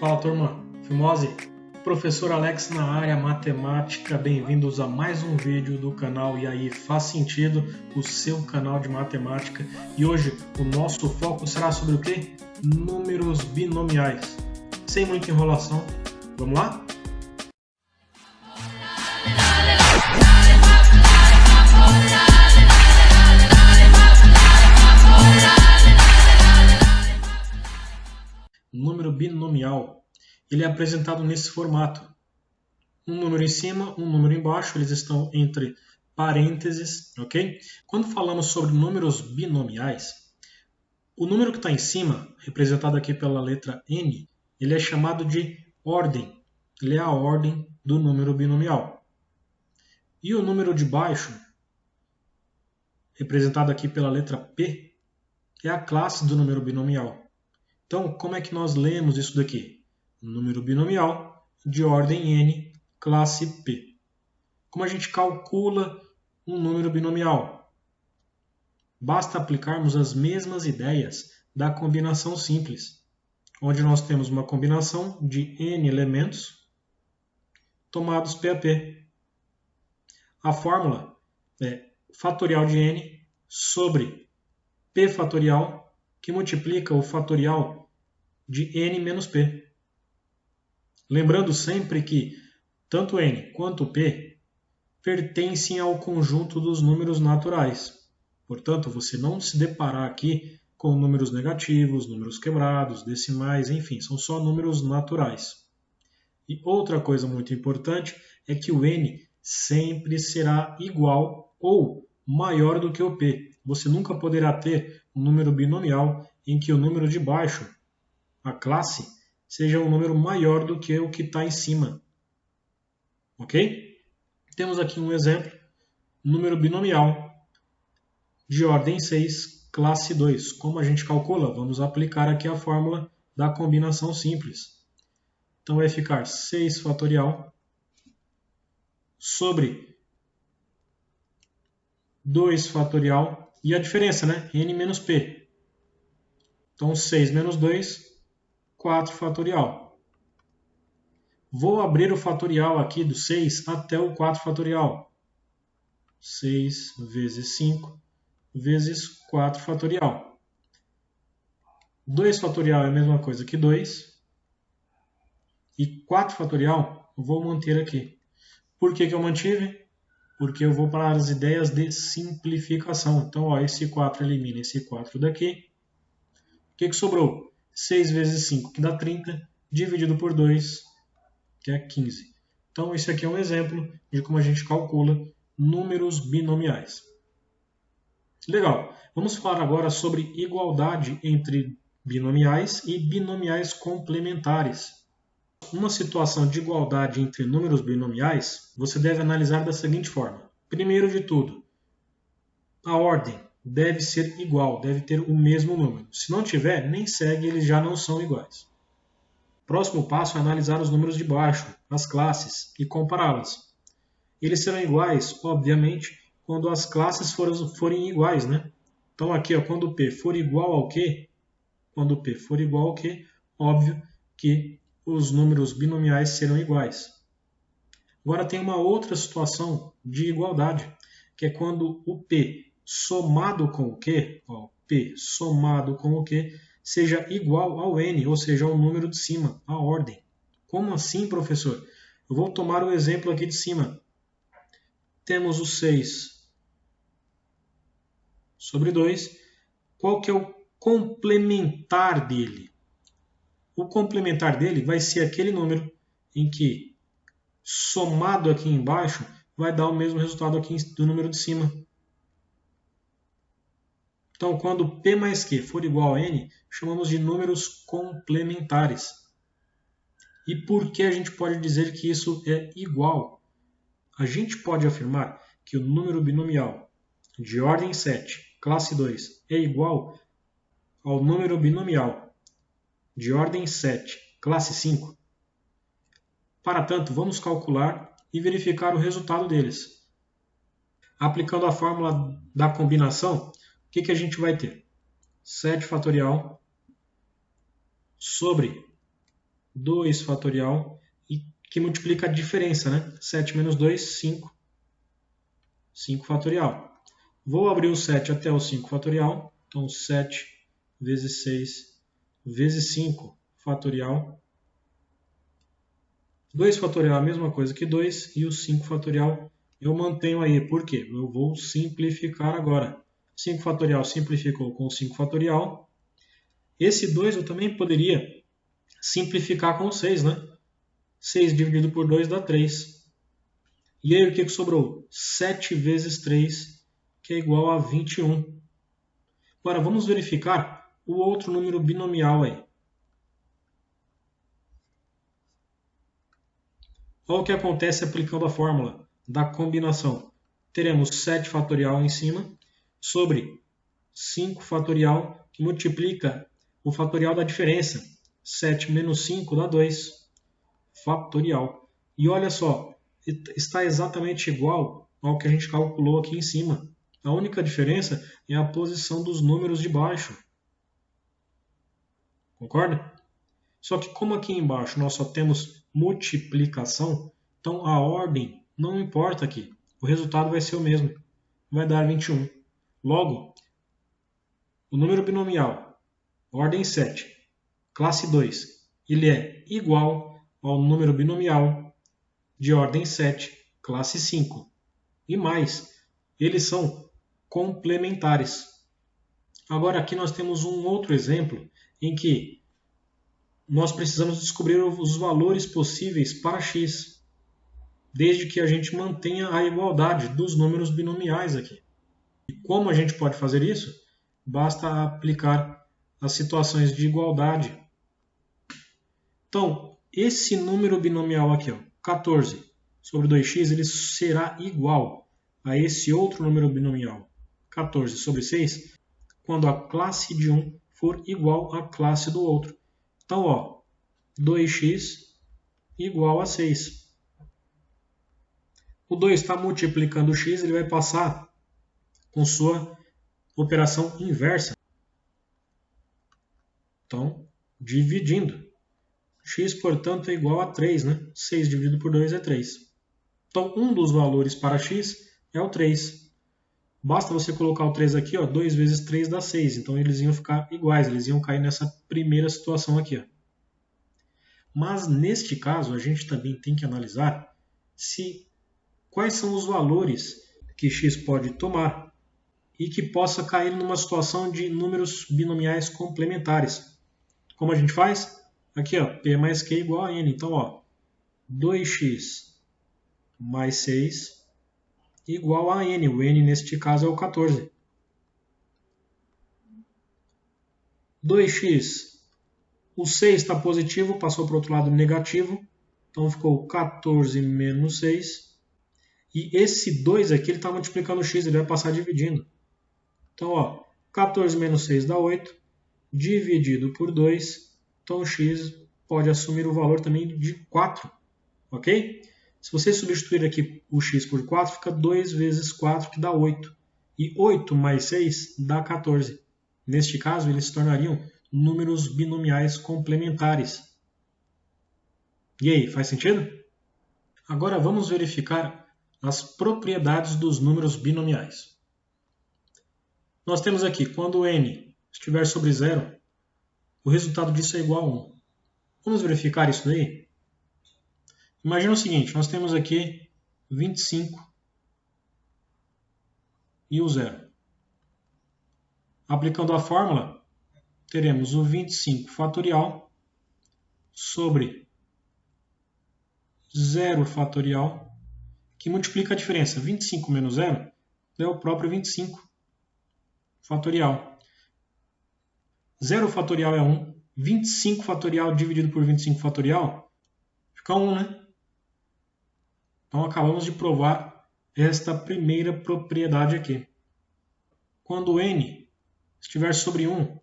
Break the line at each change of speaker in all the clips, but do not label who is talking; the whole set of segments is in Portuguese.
Fala turma, Fimose, professor Alex na área matemática, bem-vindos a mais um vídeo do canal E aí Faz Sentido, o seu canal de matemática. E hoje o nosso foco será sobre o quê? Números binomiais. Sem muita enrolação, vamos lá? Número binomial, ele é apresentado nesse formato. Um número em cima, um número embaixo, eles estão entre parênteses, ok? Quando falamos sobre números binomiais, o número que está em cima, representado aqui pela letra N, ele é chamado de ordem. Ele é a ordem do número binomial. E o número de baixo, representado aqui pela letra P, é a classe do número binomial. Então, como é que nós lemos isso daqui? Número binomial de ordem N, classe P. Como a gente calcula um número binomial? Basta aplicarmos as mesmas ideias da combinação simples, onde nós temos uma combinação de N elementos tomados P a P. A fórmula é fatorial de N sobre P fatorial, que multiplica o fatorial de N menos P. Lembrando sempre que tanto N quanto P pertencem ao conjunto dos números naturais. Portanto, você não se deparar aqui com números negativos, números quebrados, decimais, enfim, são só números naturais. E outra coisa muito importante é que o N sempre será igual ou maior do que o P. Você nunca poderá ter um número binomial em que o número de baixo, a classe, seja um número maior do que o que está em cima. Ok? Temos aqui um exemplo, número binomial de ordem 6, classe 2. Como a gente calcula? Vamos aplicar aqui a fórmula da combinação simples. Então vai ficar 6 fatorial sobre 2 fatorial e a diferença, né? N menos P. Então 6 menos 2, 4 fatorial. Vou abrir o fatorial aqui do 6 até o 4 fatorial. 6 vezes 5 vezes 4 fatorial. 2 fatorial é a mesma coisa que 2. E 4 fatorial eu vou manter aqui. Por que eu mantive? Porque eu vou para as ideias de simplificação. Então, ó, esse 4 elimina esse 4 daqui. O que sobrou? 6 vezes 5, que dá 30, dividido por 2, que é 15. Então, esse aqui é um exemplo de como a gente calcula números binomiais. Legal. Vamos falar agora sobre igualdade entre binomiais e binomiais complementares. Uma situação de igualdade entre números binomiais, você deve analisar da seguinte forma. Primeiro de tudo, a ordem deve ser igual, deve ter o mesmo número. Se não tiver, nem segue, eles já não são iguais. Próximo passo é analisar os números de baixo, as classes, e compará-las. Eles serão iguais, obviamente, quando as classes forem iguais, né? Então aqui, ó, quando P for igual ao Q, quando P for igual ao Q, óbvio que os números binomiais serão iguais. Agora tem uma outra situação de igualdade, que é quando o P somado com o Q, ó, P somado com o Q, seja igual ao N, ou seja, ao número de cima, a ordem. Como assim, professor? Eu vou tomar o exemplo aqui de cima. Temos o 6 sobre 2. Qual que é o complementar dele? O complementar dele vai ser aquele número em que, somado aqui embaixo, vai dar o mesmo resultado aqui do número de cima. Então, quando P mais Q for igual a N, chamamos de números complementares. E por que a gente pode dizer que isso é igual? A gente pode afirmar que o número binomial de ordem 7, classe 2, é igual ao número binomial de ordem 7, classe 5. Para tanto, vamos calcular e verificar o resultado deles. Aplicando a fórmula da combinação, o que a gente vai ter? 7 fatorial sobre 2 fatorial, e que multiplica a diferença, né? 7 menos 2, 5. 5 fatorial. Vou abrir o 7 até o 5 fatorial. Então, 7 vezes 6 vezes 5 fatorial. 2 fatorial é a mesma coisa que 2. E o 5 fatorial eu mantenho aí. Por quê? Eu vou simplificar agora. 5 fatorial simplificou com 5 fatorial. Esse 2 eu também poderia simplificar com 6, né? 6 dividido por 2 dá 3. E aí o que sobrou? 7 vezes 3, que é igual a 21. Agora vamos verificar o outro número binomial aí. Olha o que acontece aplicando a fórmula da combinação. Teremos 7 fatorial em cima sobre 5 fatorial, que multiplica o fatorial da diferença. 7 menos 5 dá 2 fatorial. E olha só, está exatamente igual ao que a gente calculou aqui em cima. A única diferença é a posição dos números de baixo. Concorda? Só que como aqui embaixo nós só temos multiplicação, então a ordem não importa aqui. O resultado vai ser o mesmo. Vai dar 21. Logo, o número binomial, ordem 7, classe 2, ele é igual ao número binomial de ordem 7, classe 5. E mais, eles são complementares. Agora aqui nós temos um outro exemplo em que nós precisamos descobrir os valores possíveis para x, desde que a gente mantenha a igualdade dos números binomiais aqui. E como a gente pode fazer isso? Basta aplicar as situações de igualdade. Então, esse número binomial aqui, ó, 14 sobre 2x, ele será igual a esse outro número binomial, 14 sobre 6, quando a classe de um for igual à classe do outro. Então, ó, 2x igual a 6. O 2 está multiplicando o x, ele vai passar com sua operação inversa. Então, dividindo. X, portanto, é igual a 3, né? 6 dividido por 2 é 3. Então, um dos valores para x é o 3. Basta você colocar o 3 aqui, ó, 2 vezes 3 dá 6. Então, eles iam ficar iguais, eles iam cair nessa primeira situação aqui, ó. Mas, neste caso, a gente também tem que analisar quais são os valores que x pode tomar e que possa cair numa situação de números binomiais complementares. Como a gente faz? Aqui, ó, P mais Q igual a N. Então, ó, 2x mais 6 igual a N. O N, neste caso, é o 14. 2x, o 6 está positivo, passou para o outro lado negativo. Então, ficou 14 menos 6. E esse 2 aqui, ele está multiplicando o x, ele vai passar dividindo. Então, ó, 14 menos 6 dá 8, dividido por 2. Então, o x pode assumir o valor também de 4, ok? Se você substituir aqui o x por 4, fica 2 vezes 4, que dá 8. E 8 mais 6 dá 14. Neste caso, eles se tornariam números binomiais complementares. E aí, faz sentido? Agora vamos verificar as propriedades dos números binomiais. Nós temos aqui, quando n estiver sobre 0, o resultado disso é igual a 1. Vamos verificar isso daí? Imagina o seguinte, nós temos aqui 25 e o 0. Aplicando a fórmula, teremos o 25 fatorial sobre 0 fatorial, que multiplica a diferença. 25 menos 0 é o próprio 25 fatorial. 0 fatorial é 1. 25 fatorial dividido por 25 fatorial fica 1, né? Então, acabamos de provar esta primeira propriedade aqui. Quando n estiver sobre 1,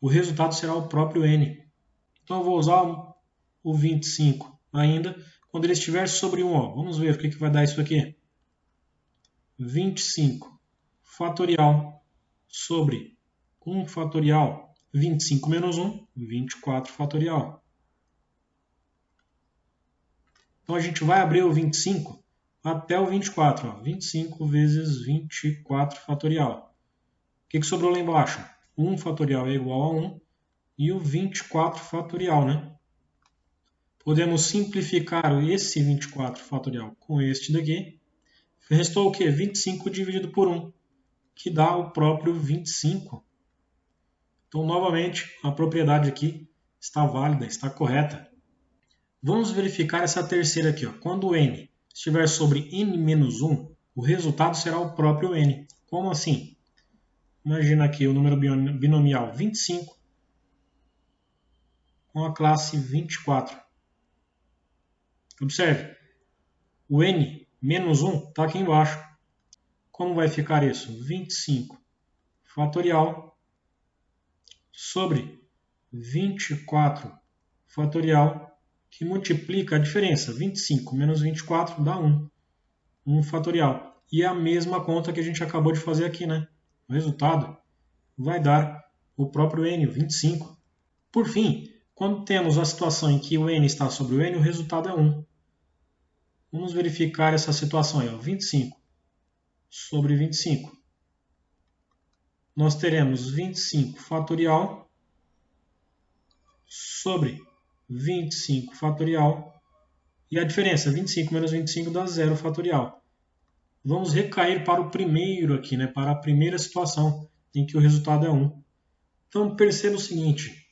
o resultado será o próprio n. Então, eu vou usar o 25 ainda. Quando ele estiver sobre 1, ó, vamos ver o que vai dar isso aqui. 25 fatorial sobre 1 fatorial. 25 menos 1, 24 fatorial. Então a gente vai abrir o 25 até o 24. Ó. 25 vezes 24 fatorial. O que sobrou lá embaixo? 1 fatorial é igual a 1 e o 24 fatorial, né? Podemos simplificar esse 24 fatorial com este daqui. Restou o quê? 25 dividido por 1, que dá o próprio 25. Então, novamente, a propriedade aqui está válida, está correta. Vamos verificar essa terceira aqui. Ó. Quando o n estiver sobre n menos 1, o resultado será o próprio n. Como assim? Imagina aqui o número binomial 25 com a classe 24. Observe, o n menos 1 está aqui embaixo. Como vai ficar isso? 25 fatorial sobre 24 fatorial, que multiplica a diferença. 25 menos 24 dá 1. 1 fatorial. E é a mesma conta que a gente acabou de fazer aqui, né? O resultado vai dar o próprio n, 25. Por fim, quando temos a situação em que o n está sobre o n, o resultado é 1. Vamos verificar essa situação aí, ó. 25 sobre 25. Nós teremos 25 fatorial sobre 25 fatorial. E a diferença, 25 menos 25 dá 0 fatorial. Vamos recair para o primeiro aqui, né? Para a primeira situação em que o resultado é 1. Então perceba o seguinte,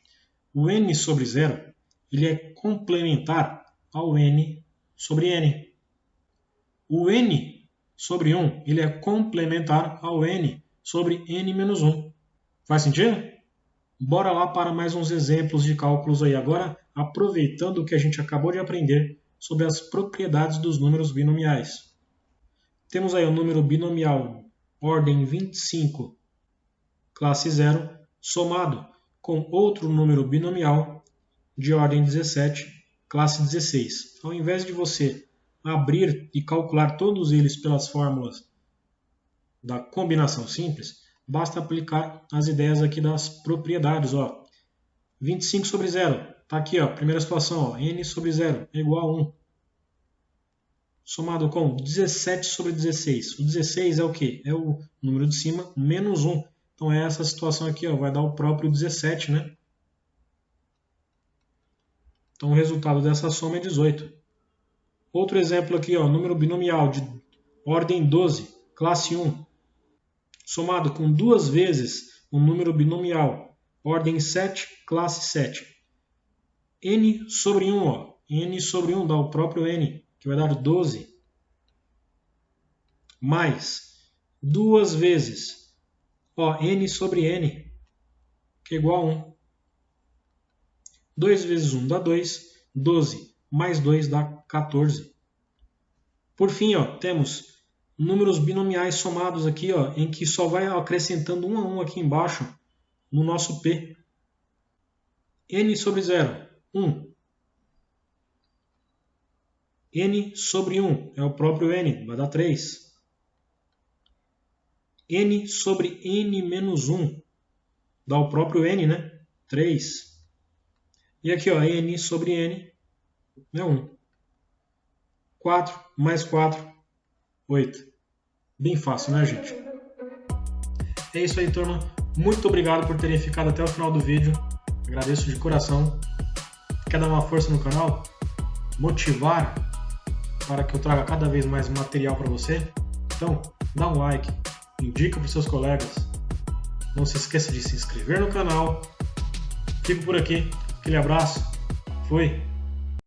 o n sobre 0 ele é complementar ao n sobre n. O n sobre 1 ele é complementar ao n sobre n menos 1. Faz sentido? Bora lá para mais uns exemplos de cálculos aí. Agora, aproveitando o que a gente acabou de aprender sobre as propriedades dos números binomiais. Temos aí o número binomial ordem 25, classe 0, somado com outro número binomial de ordem 17, classe 16. Ao invés de você abrir e calcular todos eles pelas fórmulas da combinação simples, basta aplicar as ideias aqui das propriedades. Ó. 25 sobre 0, está aqui, ó, primeira situação, ó, n sobre 0 é igual a 1. Somado com 17 sobre 16. O 16 é o quê? É o número de cima menos 1. Então é essa situação aqui, ó, vai dar o próprio 17, né? Então o resultado dessa soma é 18. Outro exemplo aqui, ó, número binomial de ordem 12, classe 1, somado com 2 vezes um número binomial, ordem 7, classe 7. n sobre 1, ó, n sobre 1 dá o próprio n, que vai dar 12, mais 2 vezes, ó, n sobre n, que é igual a 1. 2 vezes 1 dá 2, 12 mais 2 dá 14. Por fim, ó, temos números binomiais somados aqui, ó, em que só vai acrescentando 1 a 1 aqui embaixo no nosso P. n sobre 0, 1. n sobre 1 é o próprio n, vai dar 3. n sobre n menos 1 dá o próprio n, né? 3. E aqui, ó, n sobre n é 1. 4 mais 4, 8. Bem fácil, né, gente? É isso aí, turma. Muito obrigado por terem ficado até o final do vídeo. Agradeço de coração. Quer dar uma força no canal? Motivar para que eu traga cada vez mais material para você? Então, dá um like, indica para os seus colegas. Não se esqueça de se inscrever no canal. Fico por aqui. Aquele abraço. Fui.